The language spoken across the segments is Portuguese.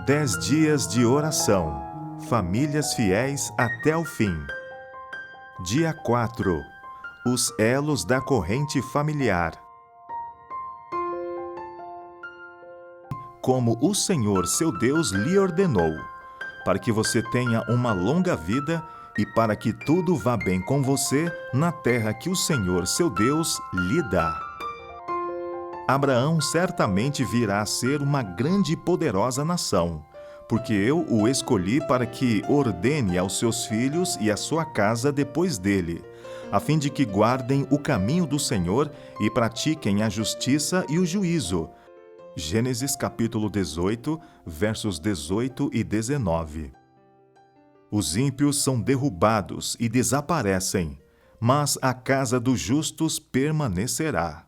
10 dias de oração. Famílias fiéis até o fim. Dia 4. Os elos da corrente familiar. Como o Senhor seu Deus lhe ordenou, para que você tenha uma longa vida e para que tudo vá bem com você na terra que o Senhor seu Deus lhe dá. Abraão certamente virá a ser uma grande e poderosa nação, porque eu o escolhi para que ordene aos seus filhos e à sua casa depois dele, a fim de que guardem o caminho do Senhor e pratiquem a justiça e o juízo. Gênesis capítulo 18, versos 18 e 19. Os ímpios são derrubados e desaparecem, mas a casa dos justos permanecerá.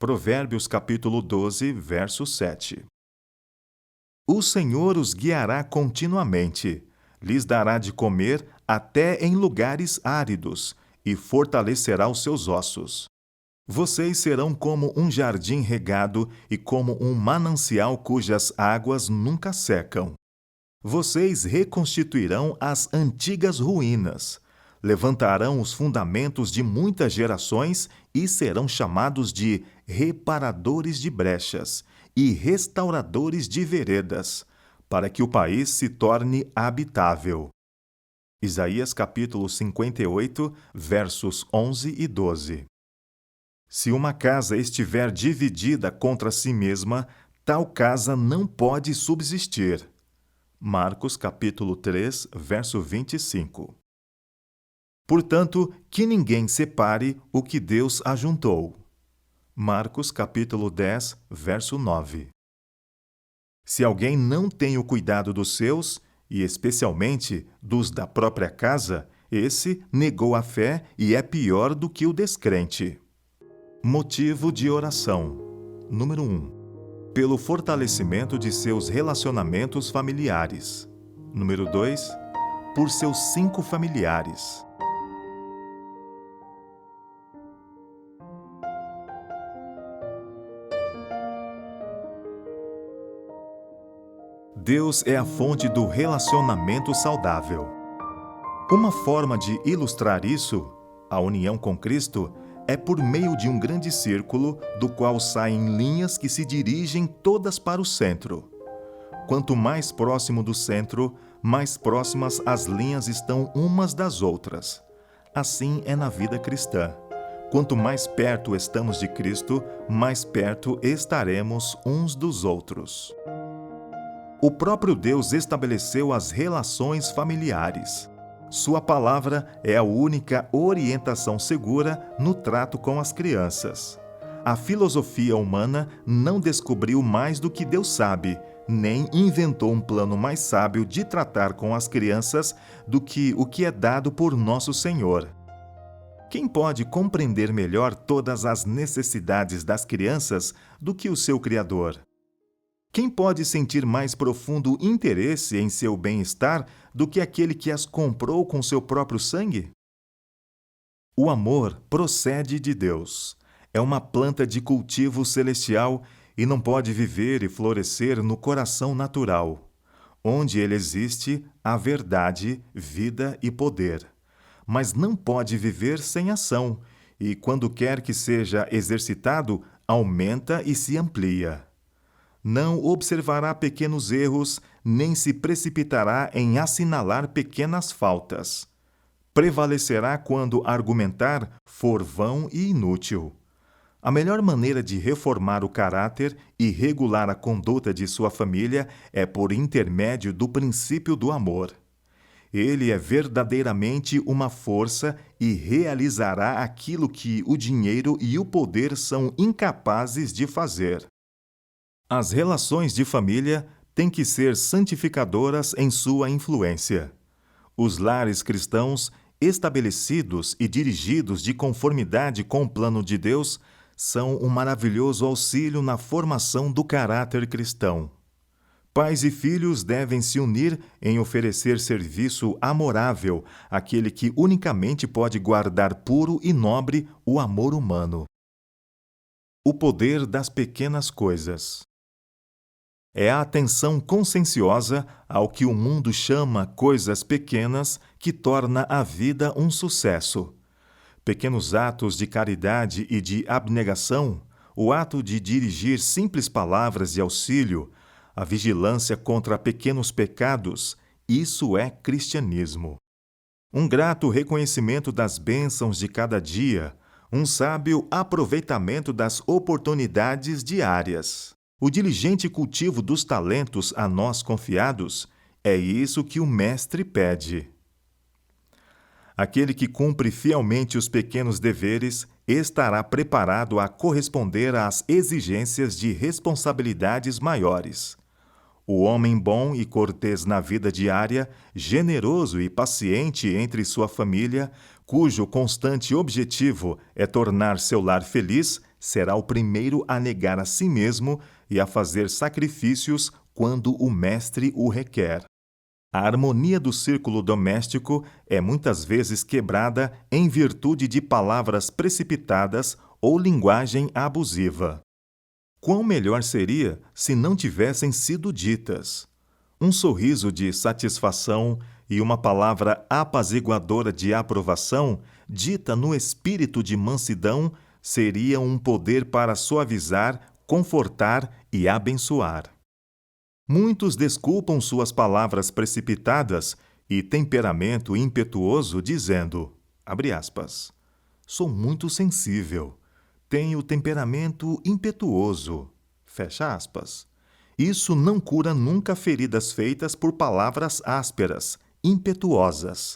Provérbios capítulo 12, verso 7. O Senhor os guiará continuamente, lhes dará de comer até em lugares áridos, e fortalecerá os seus ossos. Vocês serão como um jardim regado e como um manancial cujas águas nunca secam. Vocês reconstituirão as antigas ruínas, levantarão os fundamentos de muitas gerações e serão chamados de reparadores de brechas e restauradores de veredas, para que o país se torne habitável. Isaías capítulo 58, versos 11 e 12. Se uma casa estiver dividida contra si mesma, tal casa não pode subsistir. Marcos capítulo 3, verso 25. Portanto, que ninguém separe o que Deus ajuntou. Marcos capítulo 10, verso 9. Se alguém não tem o cuidado dos seus, e especialmente dos da própria casa, esse negou a fé e é pior do que o descrente. Motivo de oração. Número 1. Pelo fortalecimento de seus relacionamentos familiares. Número 2. Por seus 5 familiares. Deus é a fonte do relacionamento saudável. Uma forma de ilustrar isso, a união com Cristo, é por meio de um grande círculo, do qual saem linhas que se dirigem todas para o centro. Quanto mais próximo do centro, mais próximas as linhas estão umas das outras. Assim é na vida cristã. Quanto mais perto estamos de Cristo, mais perto estaremos uns dos outros. O próprio Deus estabeleceu as relações familiares. Sua palavra é a única orientação segura no trato com as crianças. A filosofia humana não descobriu mais do que Deus sabe, nem inventou um plano mais sábio de tratar com as crianças do que o que é dado por nosso Senhor. Quem pode compreender melhor todas as necessidades das crianças do que o seu Criador? Quem pode sentir mais profundo interesse em seu bem-estar do que aquele que as comprou com seu próprio sangue? O amor procede de Deus. É uma planta de cultivo celestial e não pode viver e florescer no coração natural. Onde ele existe, há verdade, vida e poder. Mas não pode viver sem ação, e quando quer que seja exercitado, aumenta e se amplia. Não observará pequenos erros, nem se precipitará em assinalar pequenas faltas. Prevalecerá quando argumentar for vão e inútil. A melhor maneira de reformar o caráter e regular a conduta de sua família é por intermédio do princípio do amor. Ele é verdadeiramente uma força e realizará aquilo que o dinheiro e o poder são incapazes de fazer. As relações de família têm que ser santificadoras em sua influência. Os lares cristãos, estabelecidos e dirigidos de conformidade com o plano de Deus, são um maravilhoso auxílio na formação do caráter cristão. Pais e filhos devem se unir em oferecer serviço amorável àquele que unicamente pode guardar puro e nobre o amor humano. O poder das pequenas coisas. É a atenção conscienciosa ao que o mundo chama coisas pequenas que torna a vida um sucesso. Pequenos atos de caridade e de abnegação, o ato de dirigir simples palavras de auxílio, a vigilância contra pequenos pecados, isso é cristianismo. Um grato reconhecimento das bênçãos de cada dia, um sábio aproveitamento das oportunidades diárias. O diligente cultivo dos talentos a nós confiados, é isso que o Mestre pede. Aquele que cumpre fielmente os pequenos deveres estará preparado a corresponder às exigências de responsabilidades maiores. O homem bom e cortês na vida diária, generoso e paciente entre sua família, cujo constante objetivo é tornar seu lar feliz, será o primeiro a negar a si mesmo e a fazer sacrifícios quando o mestre o requer. A harmonia do círculo doméstico é muitas vezes quebrada em virtude de palavras precipitadas ou linguagem abusiva. Quão melhor seria se não tivessem sido ditas? Um sorriso de satisfação e uma palavra apaziguadora de aprovação, dita no espírito de mansidão, seria um poder para suavizar, confortar e abençoar. Muitos desculpam suas palavras precipitadas e temperamento impetuoso dizendo, abre aspas, sou muito sensível, tenho temperamento impetuoso, fecha aspas. Isso não cura nunca feridas feitas por palavras ásperas, impetuosas.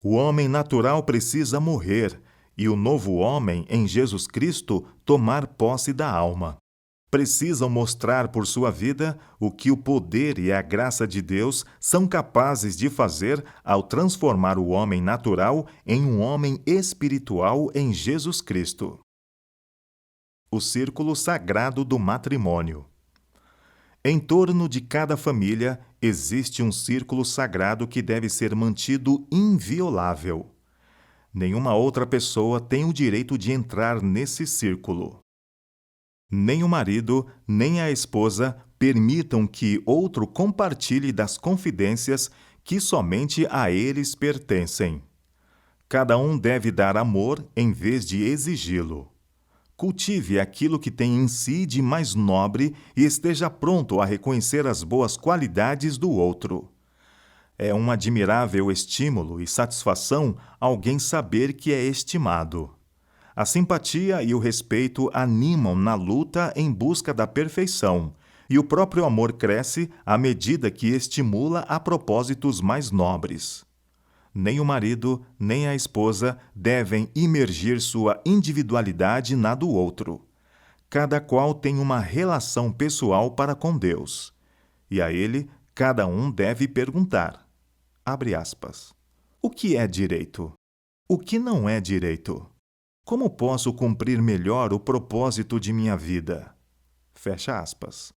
O homem natural precisa morrer e o novo homem em Jesus Cristo tomar posse da alma. Precisam mostrar por sua vida o que o poder e a graça de Deus são capazes de fazer ao transformar o homem natural em um homem espiritual em Jesus Cristo. O círculo sagrado do matrimônio. Em torno de cada família existe um círculo sagrado que deve ser mantido inviolável. Nenhuma outra pessoa tem o direito de entrar nesse círculo. Nem o marido, nem a esposa permitam que outro compartilhe das confidências que somente a eles pertencem. Cada um deve dar amor em vez de exigi-lo. Cultive aquilo que tem em si de mais nobre e esteja pronto a reconhecer as boas qualidades do outro. É um admirável estímulo e satisfação alguém saber que é estimado. A simpatia e o respeito animam na luta em busca da perfeição, e o próprio amor cresce à medida que estimula a propósitos mais nobres. Nem o marido, nem a esposa devem imergir sua individualidade na do outro. Cada qual tem uma relação pessoal para com Deus, e a ele cada um deve perguntar, abre aspas, o que é direito? O que não é direito? Como posso cumprir melhor o propósito de minha vida? Fecha aspas.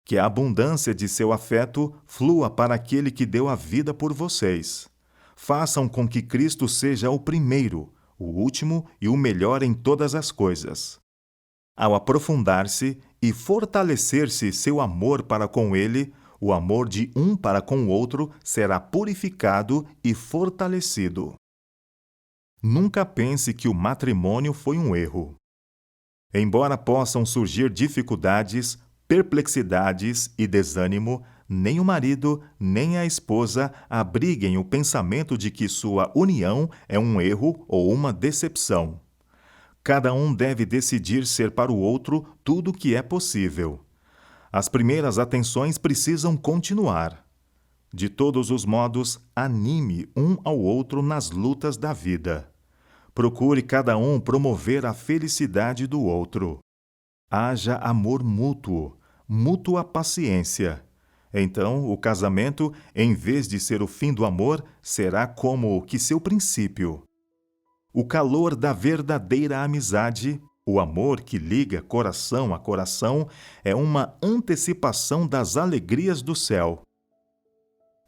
Que a abundância de seu afeto flua para aquele que deu a vida por vocês. Façam com que Cristo seja o primeiro, o último e o melhor em todas as coisas. Ao aprofundar-se e fortalecer-se seu amor para com Ele, o amor de um para com o outro será purificado e fortalecido. Nunca pense que o matrimônio foi um erro. Embora possam surgir dificuldades, perplexidades e desânimo, nem o marido, nem a esposa abriguem o pensamento de que sua união é um erro ou uma decepção. Cada um deve decidir ser para o outro tudo o que é possível. As primeiras atenções precisam continuar. De todos os modos, anime um ao outro nas lutas da vida. Procure cada um promover a felicidade do outro. Haja amor mútuo, mútua paciência. Então, o casamento, em vez de ser o fim do amor, será como que seu princípio. O calor da verdadeira amizade, o amor que liga coração a coração, é uma antecipação das alegrias do céu.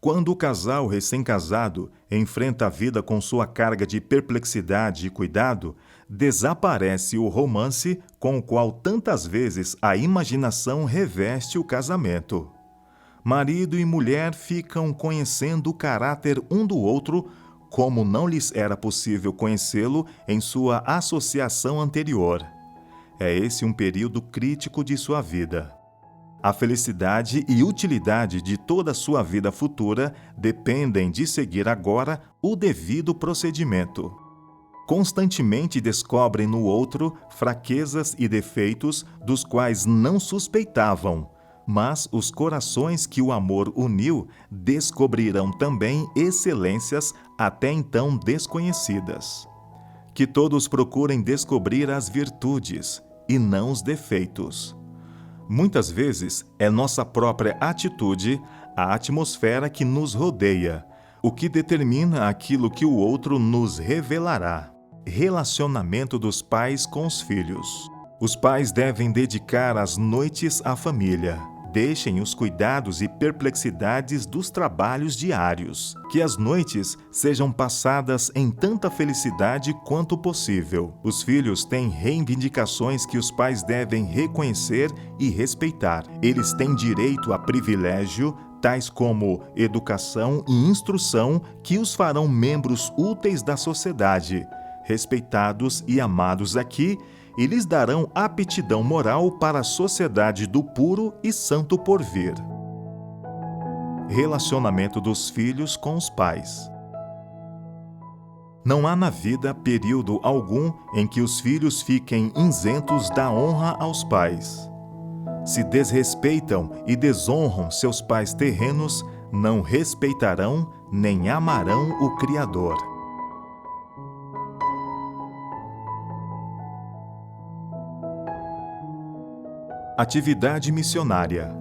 Quando o casal recém-casado enfrenta a vida com sua carga de perplexidade e cuidado, desaparece o romance com o qual tantas vezes a imaginação reveste o casamento. Marido e mulher ficam conhecendo o caráter um do outro, como não lhes era possível conhecê-lo em sua associação anterior. É esse um período crítico de sua vida. A felicidade e utilidade de toda a sua vida futura dependem de seguir agora o devido procedimento. Constantemente descobrem no outro fraquezas e defeitos dos quais não suspeitavam, mas os corações que o amor uniu descobrirão também excelências até então desconhecidas. Que todos procurem descobrir as virtudes e não os defeitos. Muitas vezes é nossa própria atitude, a atmosfera que nos rodeia, o que determina aquilo que o outro nos revelará. Relacionamento dos pais com os filhos. Os pais devem dedicar as noites à família. Deixem os cuidados e perplexidades dos trabalhos diários. Que as noites sejam passadas em tanta felicidade quanto possível. Os filhos têm reivindicações que os pais devem reconhecer e respeitar. Eles têm direito a privilégio, tais como educação e instrução, que os farão membros úteis da sociedade, respeitados e amados aqui, e lhes darão aptidão moral para a sociedade do puro e santo porvir. Relacionamento dos filhos com os pais. Não há na vida período algum em que os filhos fiquem isentos da honra aos pais. Se desrespeitam e desonram seus pais terrenos, não respeitarão nem amarão o Criador. Atividade missionária.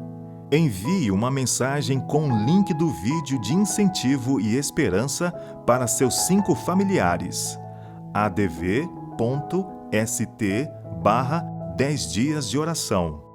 Envie uma mensagem com o link do vídeo de incentivo e esperança para seus 5 familiares. adv.st/10 dias de oração.